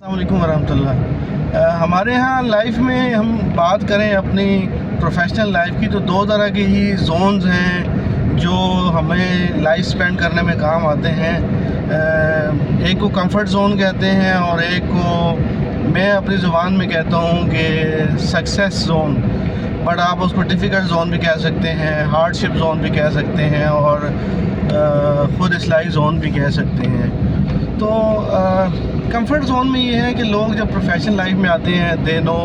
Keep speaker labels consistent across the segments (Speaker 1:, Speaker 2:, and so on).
Speaker 1: السلام علیکم ورحمۃ اللہ۔ ہمارے ہاں لائف میں ہم بات کریں اپنی پروفیشنل لائف کی تو دو طرح کے ہی زونز ہیں جو ہمیں لائف سپینڈ کرنے میں کام آتے ہیں۔ ایک کو کمفرٹ زون کہتے ہیں اور ایک کو میں اپنی زبان میں کہتا ہوں کہ سکسیس زون، بٹ آپ اس کو ڈیفیکلٹ زون بھی کہہ سکتے ہیں، ہارڈ شپ زون بھی کہہ سکتے ہیں اور خود اصلاحی زون بھی کہہ سکتے ہیں۔ تو کمفرٹ زون میں یہ ہے کہ لوگ جب پروفیشنل لائف میں آتے ہیں they know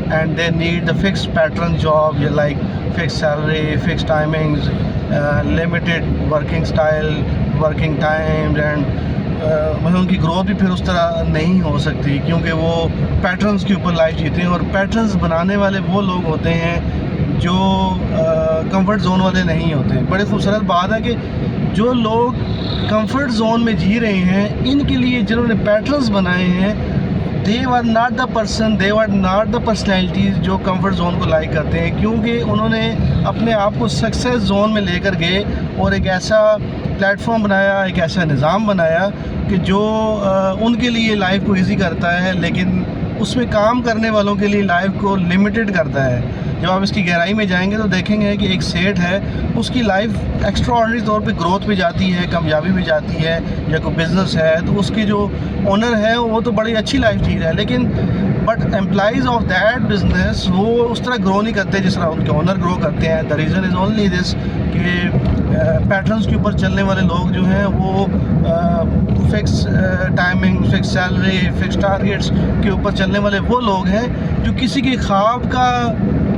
Speaker 1: and they need the fix pattern job, یا like fix salary, fix timings, limited working style, working times, and مطلب ان کی گروتھ بھی پھر اس طرح نہیں ہو سکتی کیونکہ وہ پیٹرنز کے اوپر لائف جیتے ہیں، اور پیٹرنز بنانے والے وہ لوگ ہوتے ہیں جو کمفرٹ زون والے نہیں ہوتے۔ بڑی خوبصورت بات ہے کہ جو لوگ کمفرٹ زون میں جی رہے ہیں ان کے لیے جنہوں نے پیٹرنز بنائے ہیں they are not the person, they are not the personalities جو کمفرٹ زون کو لائک کرتے ہیں، کیونکہ انہوں نے اپنے آپ کو سکسیس زون میں لے کر گئے اور ایک ایسا پلیٹ فارم بنایا، ایک ایسا نظام بنایا کہ جو ان کے لیے لائف کو ایزی کرتا ہے، لیکن اس میں کام کرنے والوں کے لیے لائف کو لمیٹڈ کرتا ہے۔ جب آپ اس کی گہرائی میں جائیں گے تو دیکھیں گے کہ ایک سیٹ ہے، اس کی لائف ایکسٹرا آرڈنری طور پہ گروتھ بھی جاتی ہے، کامیابی بھی جاتی ہے، یا کوئی بزنس ہے تو اس کی جو اونر ہے وہ تو بڑی اچھی لائف جی رہا ہے، لیکن but employees of that business وہ اس طرح گرو نہیں کرتے جس طرح ان کے اونر گرو کرتے ہیں۔ The reason is only this کہ پیٹرنس کے اوپر چلنے والے لوگ جو ہیں وہ fix timing, fix salary, fix targets کے اوپر چلنے والے وہ لوگ ہیں جو کسی کے خواب کا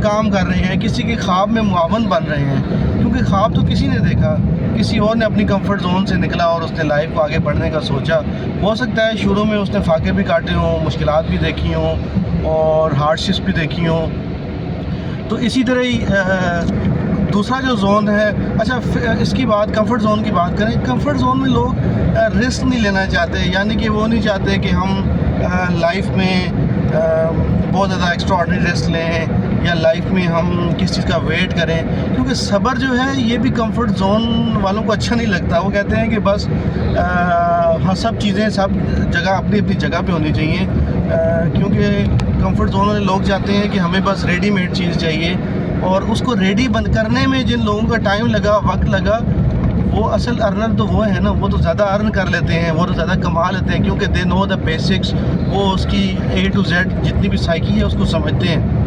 Speaker 1: کام کر رہے ہیں، کسی کے خواب میں معاون بن رہے ہیں، کیونکہ خواب تو کسی نے دیکھا، کسی اور نے اپنی کمفرٹ زون سے نکلا اور اس نے لائف کو آگے بڑھنے کا سوچا۔ ہو سکتا ہے شروع میں اس نے فاقے بھی کاٹے ہوں، مشکلات بھی دیکھی ہوں اور ہارڈ شپس بھی دیکھی ہوں۔ تو اسی طرح ہی دوسرا جو زون ہے، اچھا اس کی بات کمفرٹ زون کی بات کریں، کمفرٹ زون میں لوگ رسک نہیں لینا چاہتے، یعنی کہ وہ نہیں چاہتے کہ ہم لائف میں بہت زیادہ ایکسٹرا آرڈنری رسک لیں یا لائف میں ہم کس چیز کا ویٹ کریں، کیونکہ صبر جو ہے یہ بھی کمفرٹ زون والوں کو اچھا نہیں لگتا۔ وہ کہتے ہیں کہ بس سب چیزیں سب جگہ اپنی اپنی جگہ پہ ہونی چاہیے، کیونکہ کمفرٹ زون والے لوگ چاہتے ہیں کہ ہمیں بس ریڈی میڈ چیز چاہیے، اور اس کو ریڈی بند کرنے میں جن لوگوں کا ٹائم لگا، وقت لگا، وہ اصل ارنر تو وہ ہے نا، وہ تو زیادہ ارن کر لیتے ہیں، وہ تو زیادہ کما لیتے ہیں، کیونکہ دے نو دا بیسکس، وہ اس کی A to Z جتنی بھی سائیکی ہے اس کو سمجھتے ہیں۔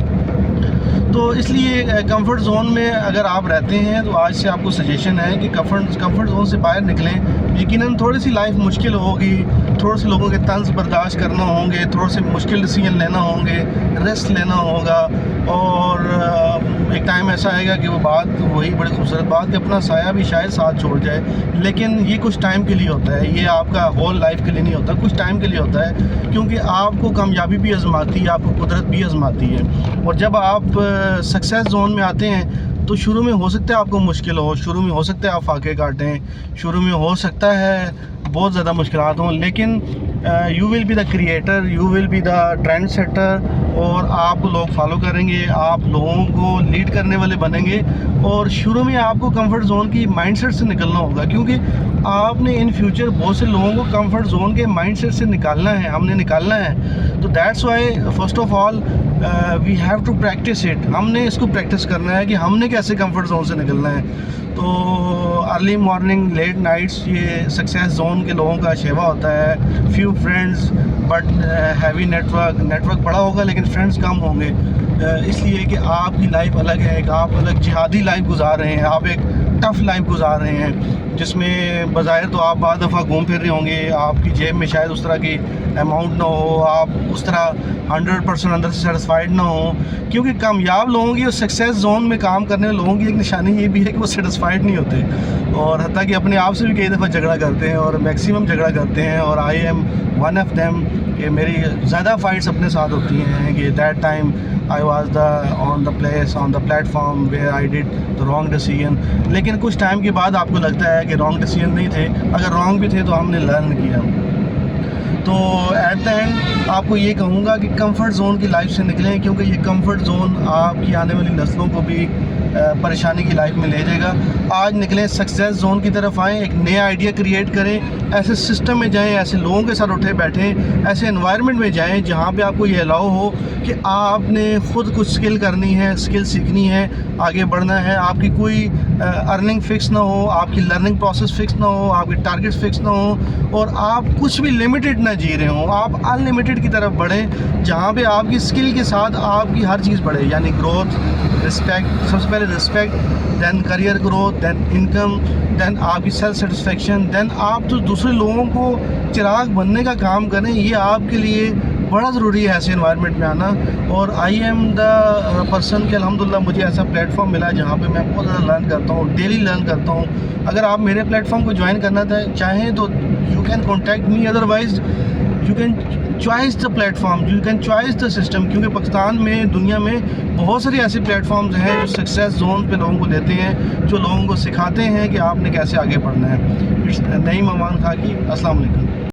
Speaker 1: تو اس لیے کمفرٹ زون میں اگر آپ رہتے ہیں تو آج سے آپ کو سجیشن ہے کہ کمفرٹ زون سے باہر نکلیں۔ یقیناً تھوڑی سی لائف مشکل ہوگی، تھوڑے سے لوگوں کے طنز برداشت کرنا ہوں گے، تھوڑے سے مشکل ڈیسیجن لینا ہوں گے، ریسک لینا ہوگا، اور ایک ٹائم ایسا آئے گا کہ وہ بات وہی بڑی خوبصورت بات کہ اپنا سایہ بھی شاید ساتھ چھوڑ جائے، لیکن یہ کچھ ٹائم کے لیے ہوتا ہے، یہ آپ کا ہول لائف کے لیے نہیں ہوتا، کچھ ٹائم کے لیے ہوتا ہے، کیونکہ آپ کو کامیابی بھی آزماتی ہے، آپ کو قدرت بھی آزماتی ہے۔ اور جب آپ سکسیس زون میں آتے ہیں تو شروع میں ہو سکتا ہے آپ کو مشکل ہو، شروع میں ہو سکتا ہے آپ فاقے کاٹیں، شروع میں ہو سکتا ہے بہت زیادہ مشکلات ہوں، لیکن you will be the creator, you will be the trendsetter, اور آپ کو لوگ فالو کریں گے، آپ لوگوں کو لیڈ کرنے والے بنیں گے۔ اور شروع میں آپ کو کمفرٹ زون کی مائنڈ سیٹ سے نکلنا ہوگا، کیونکہ آپ نے ان فیوچر بہت سے لوگوں کو کمفرٹ زون کے مائنڈ سیٹ سے نکالنا ہے، ہم نے نکالنا ہے۔ تو that's why first of all we have to practice it, ہم نے اس کو پریکٹس کرنا ہے کہ ہم نے کیسے کمفرٹ زون سے نکلنا ہے۔ تو ارلی مارننگ لیٹ نائٹس یہ سکسیس زون کے لوگوں کا شیوا ہوتا ہے، few friends but heavy network بڑا ہوگا لیکن فرینڈز کم ہوں گے، اس لیے کہ آپ کی لائف الگ ہے، ایک آپ الگ جہادی لائف گزار رہے ہیں، آپ ایک ٹف لائف گزار رہے ہیں جس میں بظاہر تو آپ بعض دفعہ گھوم پھر رہے ہوں گے، آپ کی جیب میں شاید اس طرح کی اماؤنٹ نہ ہو، آپ اس طرح 100% اندر سے سیٹسفائیڈ نہ ہوں، کیونکہ کامیاب لوگوں کی اور سکسیس زون میں کام کرنے والے لوگوں کی ایک نشانی یہ بھی ہے کہ وہ سیٹسفائیڈ نہیں ہوتے، اور حتیٰ کہ اپنے آپ سے بھی کئی دفعہ جھگڑا کرتے ہیں، اور میکسیمم جھگڑا کرتے ہیں، اور I am one of them کہ میری زیادہ فائٹس اپنے ساتھ ہوتی ہیں کہ that time I was on the platform where I did the wrong decision، لیکن کچھ ٹائم کے بعد آپ کو لگتا ہے کہ رانگ ڈیسیجن نہیں تھے، اگر رانگ بھی تھے تو ہم نے لرن کیا۔ تو ایٹ دا اینڈ آپ کو یہ کہوں گا کہ کمفرٹ زون کی لائف سے نکلیں، کیونکہ یہ کمفرٹ زون آپ کی آنے والی نسلوں کو بھی پریشانی کی لائف میں لے جائے گا. آج نکلیں سکسیز زون کی طرف آئیں, ایک نیا آئیڈیا کریٹ کریں, ایسے سسٹم میں جائیں, ایسے لوگوں کے ساتھ اٹھے بیٹھیں, ایسے انوائرمنٹ میں جائیں جہاں پہ آپ کو یہ الاؤ ہو کہ آپ نے خود کچھ اسکل کرنی ہے, اسکل سیکھنی ہے, آگے بڑھنا ہے. آپ کی کوئی ارننگ فکس نہ ہو, آپ کی لرننگ پروسیس فکس نہ ہو, آپ کی ٹارگیٹس فکس نہ ہو, اور آپ کچھ بھی لمیٹڈ نہ جی رہے ہوں. آپ ان لمیٹڈ کی طرف بڑھیں جہاں پہ آپ کی اسکل کے ساتھ آپ کی ہر چیز بڑھے, یعنی گروتھ, رسپیکٹ, سب سے پہلے رسپیکٹ, دین کریئر گروتھ, دین انکم, دین آپ کی سیلف سیٹسفیکشن, دین آپ تو دوسرے لوگوں کو چراغ بننے کا کام کریں. یہ آپ کے لیے بڑا ضروری ہے ایسے انوائرمنٹ میں آنا. اور آئی ایم دا پرسن کہ الحمدللہ مجھے ایسا پلیٹ فارم ملا جہاں پہ میں بہت زیادہ لرن کرتا ہوں, ڈیلی لرن کرتا ہوں. اگر آپ میرے پلیٹ فارم کو جوائن کرنا چاہیں تو you can contact me, otherwise you can choice the plate form, you can choice the system. کیونکہ پاکستان میں, دنیا میں بہت سارے ایسے پلیٹ فارمز ہیں جو سکسیز زون پہ لوگوں کو دیتے ہیں, جو لوگوں کو سکھاتے ہیں کہ آپ نے کیسے آگے بڑھنا ہے. نعیم امان خان کی السلام علیکم.